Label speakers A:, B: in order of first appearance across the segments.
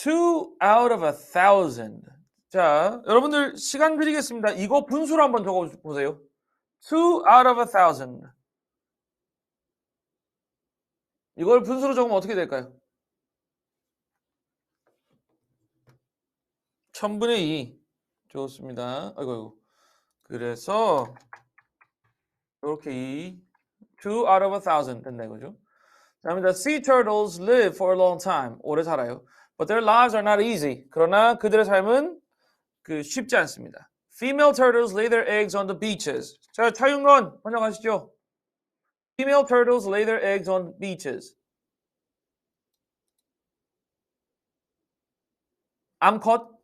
A: Two out of 1,000. 자, 여러분들 시간 드리겠습니다. 이거 분수로 한번 적어보세요. Two out of 1,000. 이걸 분수로 적으면 어떻게 될까요? 1000분의 2. 좋습니다. 아이고. 그래서 이렇게 2 out of 1,000 된다 이거죠. 다음에 the sea turtles live for a long time. 오래 살아요. But their lives are not easy. 그러나 그들의 삶은 쉽지 않습니다. Female turtles lay their eggs on the beaches. 자, 차윤건 먼저 가시죠. Female turtles lay their eggs on beaches. 암컷.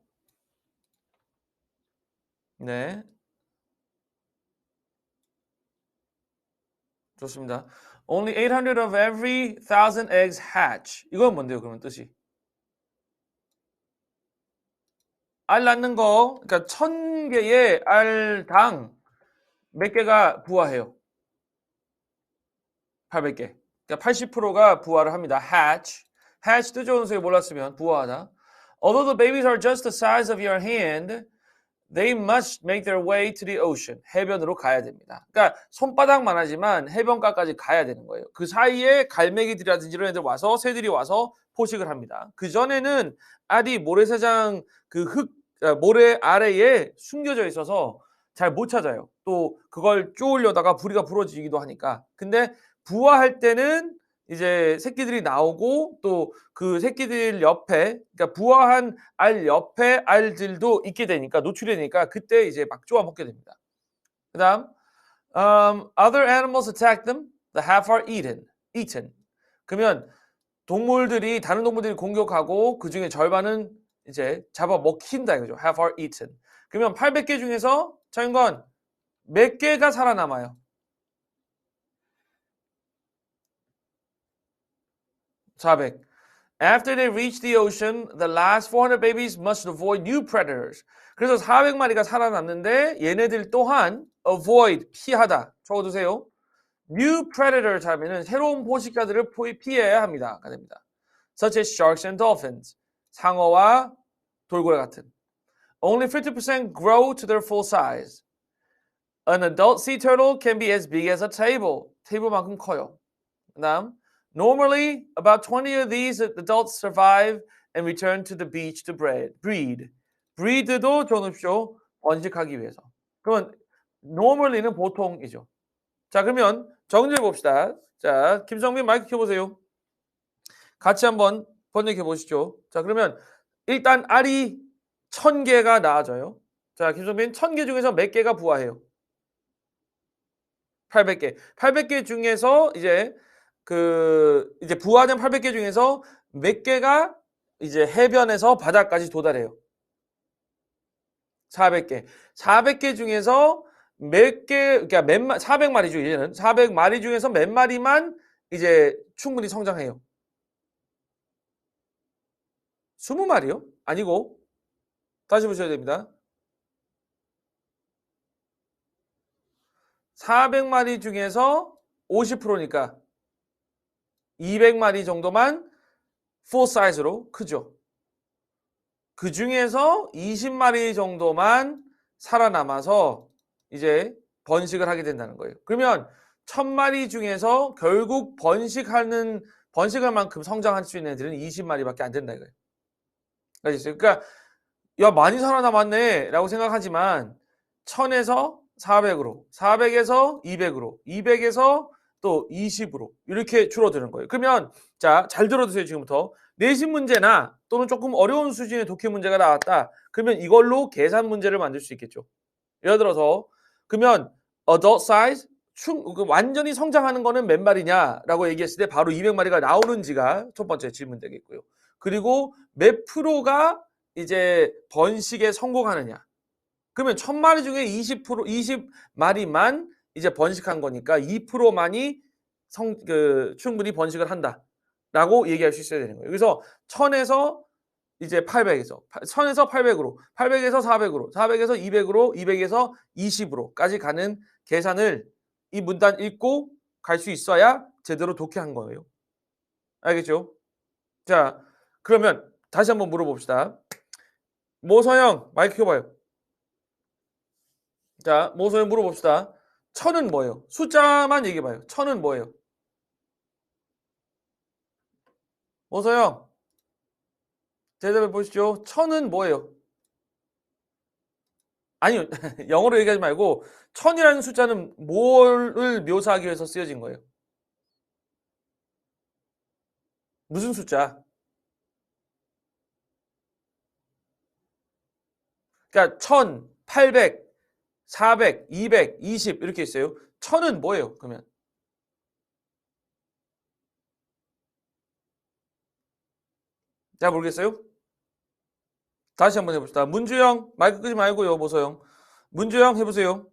A: 네. 좋습니다. Only 800 of every 1,000 eggs hatch. 이건 뭔데요, 그러면 뜻이? 알 낳는 거, 그러니까 1000개의 알당 몇 개가 부화해요? 800개. 그러니까 80%가 부화를 합니다. hatch. hatch 뜻 좋은 소리 몰랐으면 부화하다. Although the babies are just the size of your hand, they must make their way to the ocean. 해변으로 가야 됩니다. 그러니까 손바닥만 하지만 해변가까지 가야 되는 거예요. 그 사이에 갈매기들이라든지 이런 애들 와서 새들이 와서 포식을 합니다. 그 전에는 알이 모래사장 모래 아래에 숨겨져 있어서 잘 못 찾아요. 또 그걸 쪼으려다가 부리가 부러지기도 하니까. 근데 부화할 때는 이제 새끼들이 나오고 또 그 새끼들 옆에 그러니까 부화한 알 옆에 알들도 있게 되니까 노출이 되니까 그때 이제 막 쪼아 먹게 됩니다. 그다음 other animals attack them, the half are eaten. 그러면 다른 동물들이 공격하고 그 중에 절반은 이제 잡아 먹힌다 이거죠. half are eaten. 그러면 800개 중에서 차윤건 몇 개가 살아남아요? 400. After they reach the ocean, the last 400 babies must avoid new predators. 그래서 400마리가 살아남는데 얘네들 또한 avoid, 피하다. 적어두세요. New predators 하면은 새로운 포식자들을 피해야 합니다가 됩니다. Such as sharks and dolphins. 상어와 돌고래 같은. Only 50% grow to their full size. An adult sea turtle can be as big as a table. 테이블만큼 커요. 그다음 Normally, about 20 of these adults survive and return to the beach to breed. breed도 적어놓으십시오. 번식하기 위해서. 그러면 normally는 보통이죠. 자, 그러면 정리해 봅시다. 자, 김성민 마이크 켜보세요. 같이 한번 번역해 보시죠. 자, 그러면 일단 알이 1000개가 나아져요. 자, 김성민 1000개 중에서 몇 개가 부화해요? 800개. 800개 중에서 이제 부화된 800개 중에서 몇 개가 이제 해변에서 바다까지 도달해요? 400개. 400개 중에서 몇 개, 그러니까 400마리죠, 이제는. 400마리 중에서 몇 마리만 이제 충분히 성장해요? 20마리요? 아니고, 다시 보셔야 됩니다. 400마리 중에서 50%니까 200마리 정도만 full size로 크죠. 그 중에서 20마리 정도만 살아남아서 이제 번식을 하게 된다는 거예요. 그러면 1000마리 중에서 결국 번식할 만큼 성장할 수 있는 애들은 20마리밖에 안 된다 이거예요. 알겠어요? 그러니까 야 많이 살아남았네 라고 생각하지만 1000에서 400으로 400에서 200으로 200에서 또 20으로 이렇게 줄어드는 거예요. 그러면 자, 잘 들어두세요. 지금부터 내신 문제나 또는 조금 어려운 수준의 독해 문제가 나왔다. 그러면 이걸로 계산 문제를 만들 수 있겠죠. 예를 들어서 그러면 adult size 완전히 성장하는 거는 몇 마리냐라고 얘기했을 때 바로 200마리가 나오는지가 첫 번째 질문 되겠고요. 그리고 몇 프로가 이제 번식에 성공하느냐. 그러면 1000마리 중에 20마리만 이제 번식한 거니까 2%만이 충분히 번식을 한다라고 얘기할 수 있어야 되는 거예요. 그래서 1000에서 이제 1000에서 800으로, 800에서 400으로, 400에서 200으로, 200에서 20으로까지 가는 계산을 이 문단 읽고 갈 수 있어야 제대로 독해한 거예요. 알겠죠? 자, 그러면 다시 한번 물어봅시다. 모서영 마이크 켜봐요. 자, 모서영 물어봅시다. 1000은 뭐예요? 숫자만 얘기해봐요. 1000은 뭐예요? 모서영 대답해 보시죠. 1000은 뭐예요? 아니요. 영어로 얘기하지 말고 1000이라는 숫자는 뭐를 묘사하기 위해서 쓰여진 거예요? 무슨 숫자? 그러니까 1000, 800, 400, 200, 20 이렇게 있어요. 1000은 뭐예요? 그러면 잘 모르겠어요? 다시 한번 해봅시다. 문주영 마이크 끄지 말고요. 모서영. 문주영 해보세요.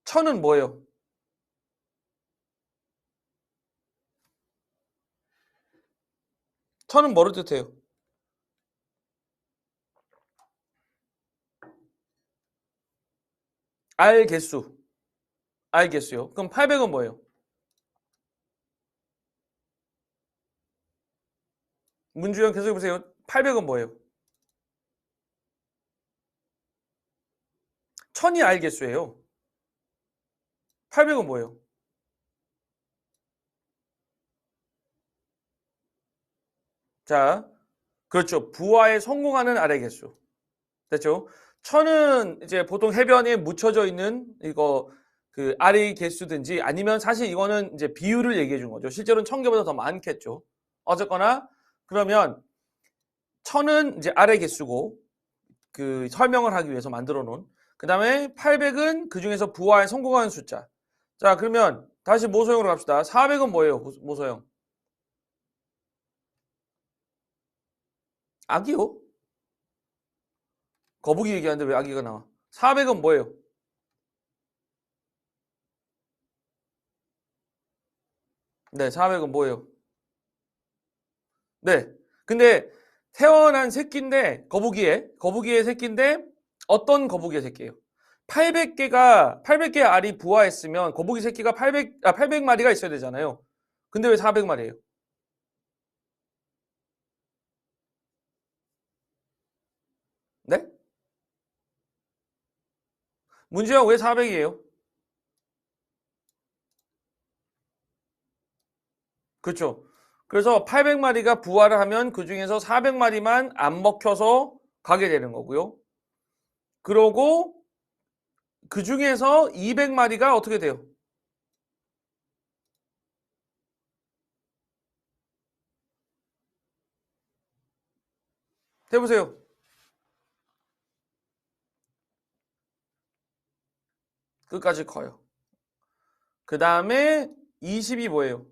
A: 1000은 뭐예요? 1000은 뭐를 뜻해요? 알 개수. 알 개수요. 그럼 800은 뭐예요? 문주영 계속 해보세요. 800은 뭐예요? 1000이 알 개수예요. 800은 뭐예요? 자, 그렇죠. 부하에 성공하는 알의 개수. 됐죠? 1000은 이제 보통 해변에 묻혀져 있는 이거 그 알의 개수든지 아니면 사실 이거는 이제 비율을 얘기해 준 거죠. 실제로는 1000개보다 더 많겠죠. 어쨌거나 그러면 1000은 이제 알의 개수고 그 설명을 하기 위해서 만들어 놓은. 그다음에 800은 그중에서 부하에 성공하는 숫자. 자, 그러면 다시 모소형으로 갑시다. 400은 뭐예요? 모소형. 아기요? 거북이 얘기하는데 왜 아기가 나와? 400은 뭐예요? 네, 400은 뭐예요? 네. 근데 태어난 새끼인데 거북이의 새끼인데 어떤 거북이의 새끼예요? 800개 알이 부화했으면 거북이 새끼가 800마리가 있어야 되잖아요. 근데 왜 400마리예요? 네? 문제가 왜 400이에요? 그렇죠. 그래서 800마리가 부화를 하면 그중에서 400마리만 안 먹혀서 가게 되는 거고요. 그러고 그중에서 200마리가 어떻게 돼요? 해보세요. 끝까지 커요. 그 다음에 20이 뭐예요?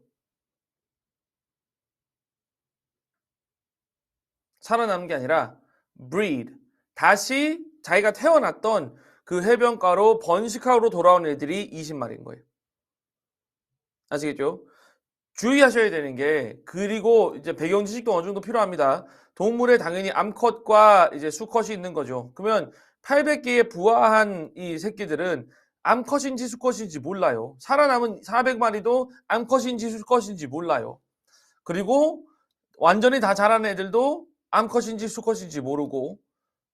A: 살아남는 게 아니라 breed. 다시 자기가 태어났던 그 해변가로 번식하러 돌아온 애들이 20마리인 거예요. 아시겠죠? 주의하셔야 되는 게 그리고 이제 배경 지식도 어느 정도 필요합니다. 동물에 당연히 암컷과 이제 수컷이 있는 거죠. 그러면 800개의 부화한 이 새끼들은 암컷인지 수컷인지 몰라요. 살아남은 400마리도 암컷인지 수컷인지 몰라요. 그리고 완전히 다 자란 애들도 암컷인지 수컷인지 모르고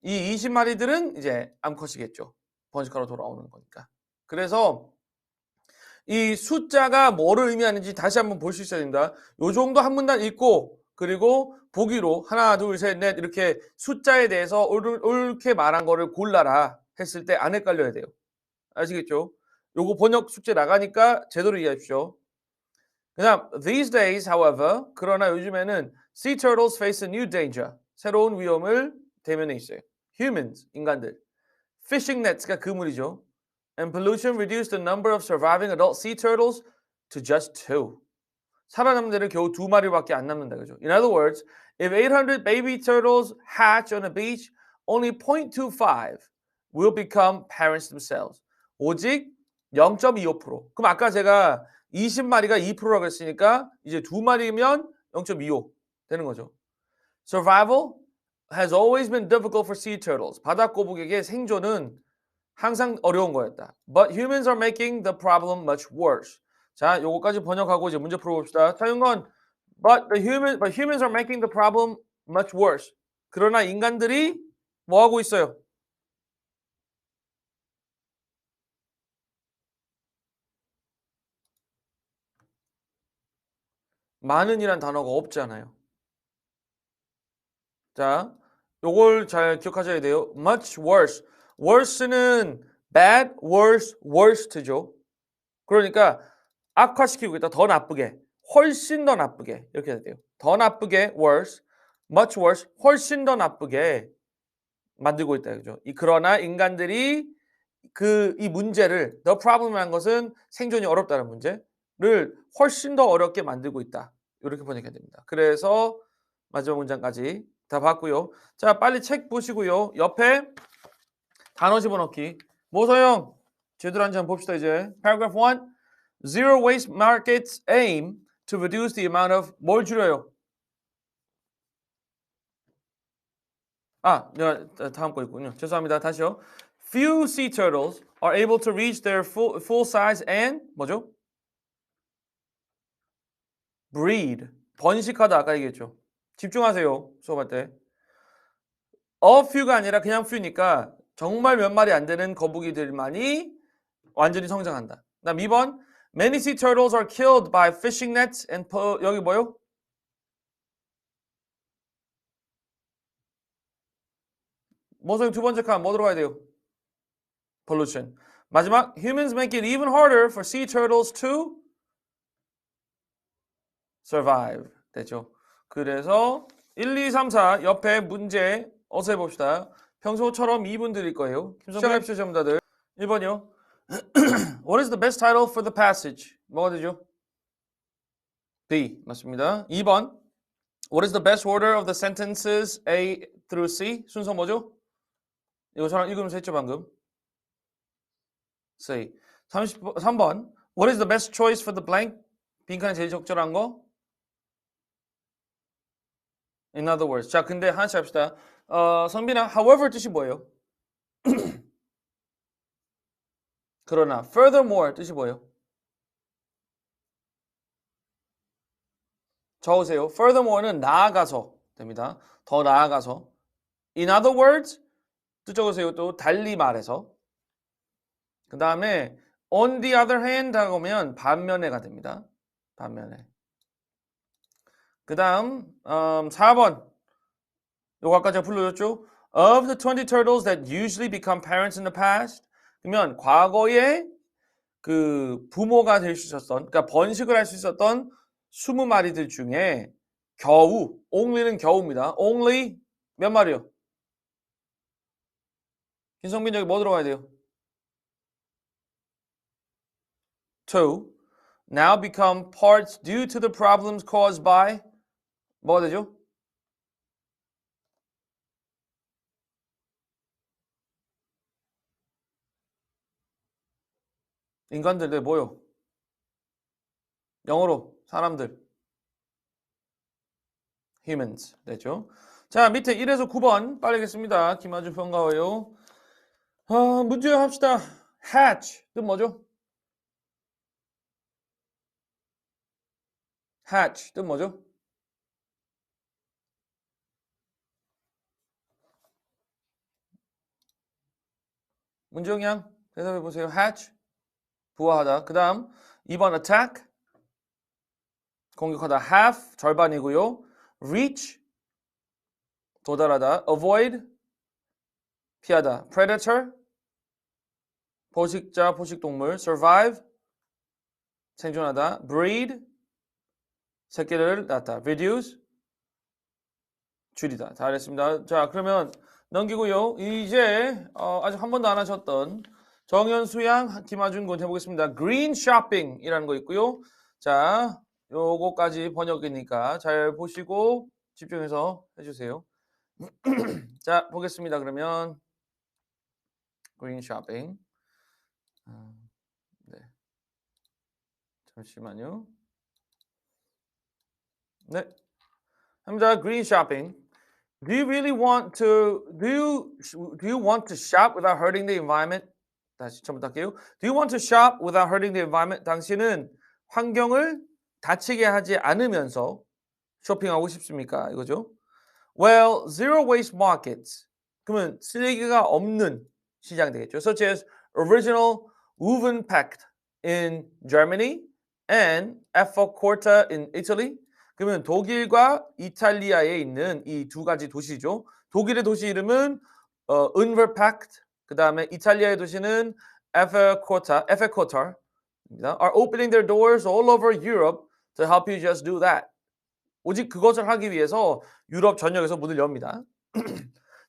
A: 이 20마리들은 이제 암컷이겠죠. 번식하러 돌아오는 거니까. 그래서 이 숫자가 뭐를 의미하는지 다시 한번 볼 수 있어야 됩니다. 요 정도 한 문단 읽고 그리고 보기로 하나, 둘, 셋, 넷 이렇게 숫자에 대해서 옳게 말한 거를 골라라 했을 때 안 헷갈려야 돼요. 아시겠죠? 요거 번역 숙제 나가니까 제대로 이해하십시오. 그다음 these days, however, 그러나 요즘에는 sea turtles face a new danger. 새로운 위험을 대면해 있어요. humans, 인간들. fishing nets가 그물이죠. And pollution reduced the number of surviving adult sea turtles to just two. 살아남는 애를 겨우 두 마리밖에 안 남는다 그죠? In other words, if 800 baby turtles hatch on a beach, only 0.25 will become parents themselves. 오직 0.25%. 그럼 아까 제가 20마리가 2%라고 했으니까 이제 두 마리면 0.25 되는 거죠. Survival has always been difficult for sea turtles. 바다꼬북에게 생존은 항상 어려운 거였다. But humans are making the problem much worse. 자, 요거까지 번역하고 이제 문제 풀어봅시다. 자, 이건 but humans are making the problem much worse. 그러나 인간들이 뭐 하고 있어요? 많은이란 단어가 없잖아요. 자, 요걸 잘 기억하셔야 돼요. much worse. worse는 bad, worse, worst죠. 그러니까 악화시키고 있다. 더 나쁘게. 훨씬 더 나쁘게. 이렇게 해야 돼요. 더 나쁘게 worse, much worse, 훨씬 더 나쁘게 만들고 있다. 그죠? 그러나 인간들이 이 문제를 the problem이라는 것은 생존이 어렵다는 문제를 훨씬 더 어렵게 만들고 있다. 이렇게 번역해야 됩니다. 그래서 마지막 문장까지 다 봤고요. 자, 빨리 책 보시고요. 옆에 단어 집어넣기. 모서영 제대로 한번 봅시다 이제. Paragraph 1. Zero waste markets aim to reduce the amount of 뭘 줄여요? 내가 다음 거 있군요. 죄송합니다. 다시요. Few sea turtles are able to reach their full size and 뭐죠? breed. 번식하다 아까 얘기했죠. 집중하세요. 수업할 때. A few가 아니라 그냥 few니까 정말 몇 마리 안 되는 거북이들만이 완전히 성장한다. 그다음 2번. Many sea turtles are killed by fishing nets and 여기 뭐요? 모서리 두 번째 칸 뭐 들어가야 돼요? pollution. 마지막 humans make it even harder for sea turtles to survive. 됐죠? 그래서 1, 2, 3, 4 옆에 문제 어서 해봅시다. 평소처럼 2분 드릴 거예요. 시작합시다, 전부 다들. 1번이요. What is the best title for the passage? 뭐가 되죠? B. 맞습니다. 2번. What is the best order of the sentences A through C? 순서 뭐죠? 이거 저랑 읽으면서 했죠, 방금. C. 3번. What is the best choice for the blank? 빈칸에 제일 적절한 거? In other words. 자, 근데 하나씩 합시다. 성빈아, however 뜻이 뭐예요? 그러나, furthermore 뜻이 뭐예요? 적으세요. furthermore는 나아가서 됩니다. 더 나아가서. In other words, 뜻 적으세요. 또 달리 말해서. 그 다음에 on the other hand 하고 오면 반면에가 됩니다. 반면에. 그 다음 4번. 요거 아까 제가 불러줬죠? Of the 20 turtles that usually become parents in the past. 그러면 과거에 그 부모가 될 수 있었던, 그러니까 번식을 할 수 있었던 20마리들 중에 겨우, only는 겨우입니다. only 몇 마리요? 김성빈 여기 뭐 들어가야 돼요? Two. Now become parts due to the problems caused by 뭐가 되죠? 인간들, 네, 뭐요? 영어로 사람들. humans 되죠. 자, 밑에 1에서 9번 빠르겠습니다. 김아주 평가워요. 문제 합시다. hatch 뜻 뭐죠? hatch 뜻 뭐죠? 문제영 양 대답해 보세요. hatch 부화하다. 그 다음 2번 attack 공격하다. half 절반이고요. reach 도달하다. avoid 피하다. predator 포식자, 포식동물. survive 생존하다. breed 새끼를 낳다. reduce 줄이다. 다 잘했습니다. 자, 그러면 넘기고요. 이제 아직 한 번도 안 하셨던 정현수양, 김하준 군 해보겠습니다. green shopping이라는 거 있고요. 자, 요거까지 번역이니까 잘 보시고 집중해서 해주세요. 자, 보겠습니다. 그러면 green shopping. 네. 잠시만요. 네. 합니다. green shopping. Do you really want to shop without hurting the environment? 다시 처음부터 할게요. Do you want to shop without hurting the environment? 당신은 환경을 다치게 하지 않으면서 쇼핑하고 싶습니까? 이거죠. Well, zero waste markets. 그러면 쓰레기가 없는 시장 되겠죠. Such as original Wovenpact in Germany and Efforcorta in Italy. 그러면 독일과 이탈리아에 있는 이 두 가지 도시죠. 독일의 도시 이름은 Unverpackt. 그 다음에 이탈리아의 도시는 Efforcorta입니다. Are opening their doors all over Europe to help you just do that. 오직 그것을 하기 위해서 유럽 전역에서 문을 엽니다.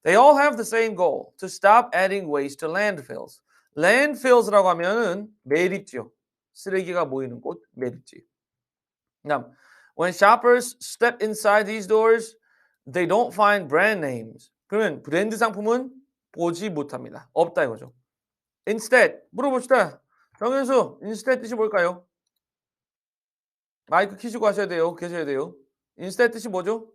A: They all have the same goal, to stop adding waste to landfills. landfills라고 하면은 매립지요. 쓰레기가 모이는 곳, 매립지. Now, when shoppers step inside these doors, they don't find brand names. 그러면 브랜드 상품은 보지 못합니다. 없다 이거죠. Instead, 물어봅시다. 정현수, instead 뜻이 뭘까요? 마이크 켜시고 하셔야 돼요. 계셔야 돼요. instead 뜻이 뭐죠?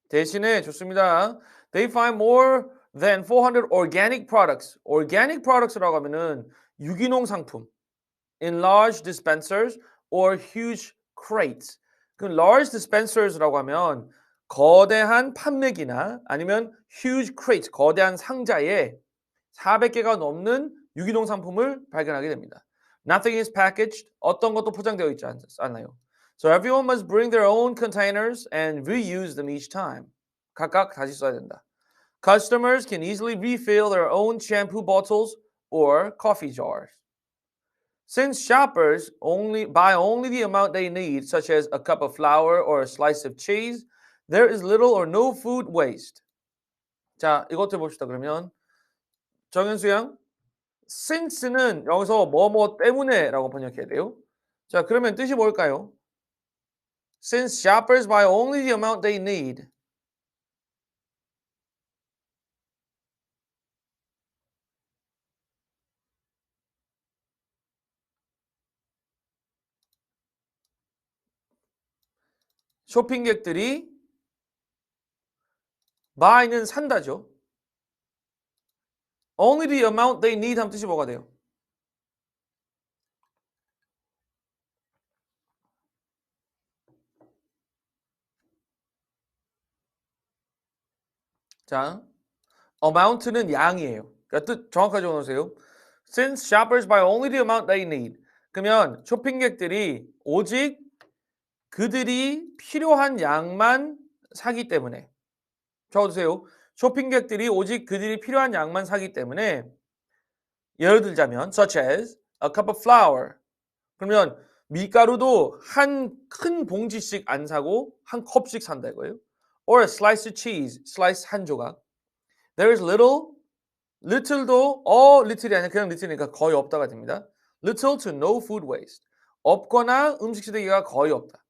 A: 대신에 좋습니다. They find more than 400 organic products. organic products라고 하면은 유기농 상품 in large dispensers or huge crates. 그 large dispensers라고 하면 거대한 판매기나 아니면 huge crates, 거대한 상자에 400개가 넘는 유기농 상품을 발견하게 됩니다. Nothing is packaged. 어떤 것도 포장되어 있지 않아요. So everyone must bring their own containers and reuse them each time. 각각 다시 써야 된다. Customers can easily refill their own shampoo bottles or coffee jars. Since shoppers buy only the amount they need, such as a cup of flour or a slice of cheese, there is little or no food waste. 자, 이것도 봅시다. 그러면 정현수 양, since는 여기서 뭐뭐 때문에라고 번역해야 돼요. 자, 그러면 뜻이 뭘까요? Since shoppers buy only the amount they need. 쇼핑객들이 buy는 산다죠. Only the amount they need 하면 뜻이 뭐가 돼요? 자, amount는 양이에요. 그러니까 뜻 정확하게 적어놓으세요. Since shoppers buy only the amount they need. 그러면 쇼핑객들이 오직 그들이 필요한 양만 사기 때문에. 적어주세요. 쇼핑객들이 오직 그들이 필요한 양만 사기 때문에 예를 들자면 such as a cup of flour. 그러면 밀가루도 한 큰 봉지씩 안 사고 한 컵씩 산다 이거예요. Or a slice of cheese. slice 한 조각. There is little도 little이 아니라 그냥 little이니까 거의 없다가 됩니다. Little to no food waste. 없거나 음식 쓰레기가 거의 없다.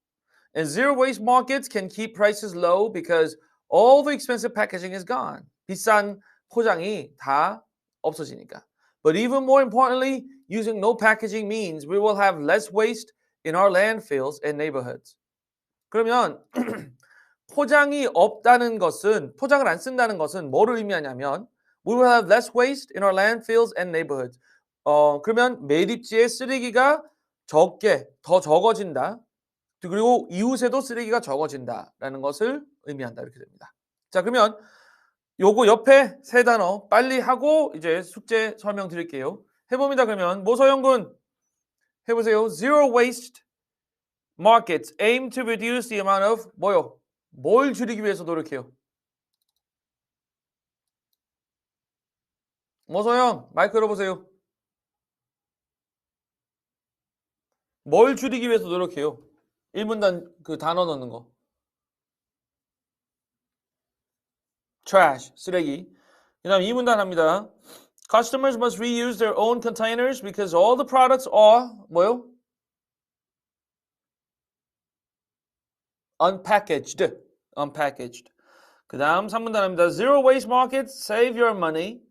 A: And zero waste markets can keep prices low because all the expensive packaging is gone. 비싼 포장이 다 없어지니까. But even more importantly, using no packaging means we will have less waste in our landfills and neighborhoods. 그러면 포장이 없다는 것은 포장을 안 쓴다는 것은 뭐를 의미하냐면 we will have less waste in our landfills and neighborhoods. 그러면 매립지에 쓰레기가 더 적어진다. 그리고 이웃에도 쓰레기가 적어진다라는 것을 의미한다 이렇게 됩니다. 자, 그러면 요거 옆에 세 단어 빨리 하고 이제 숙제 설명드릴게요. 해봅니다. 그러면 모서영군 해보세요. Zero waste markets aim to reduce the amount of 뭐요? 뭘 줄이기 위해서 노력해요? 모서영 마이크 열어보세요. 뭘 줄이기 위해서 노력해요? 1문단 그 단어 넣는 거. trash, 쓰레기. 그 다음 2문단 합니다. Customers must reuse their own containers because all the products are 뭐요? unpackaged. 그 다음 3문단 합니다. Zero waste markets save you money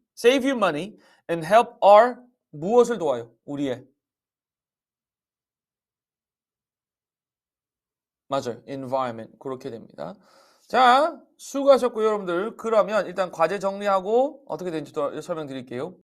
A: and help our 무엇을 도와요? 우리의 맞아요. environment 그렇게 됩니다. 자, 수고하셨고요, 여러분들. 그러면 일단 과제 정리하고 어떻게 되는지 또 설명드릴게요.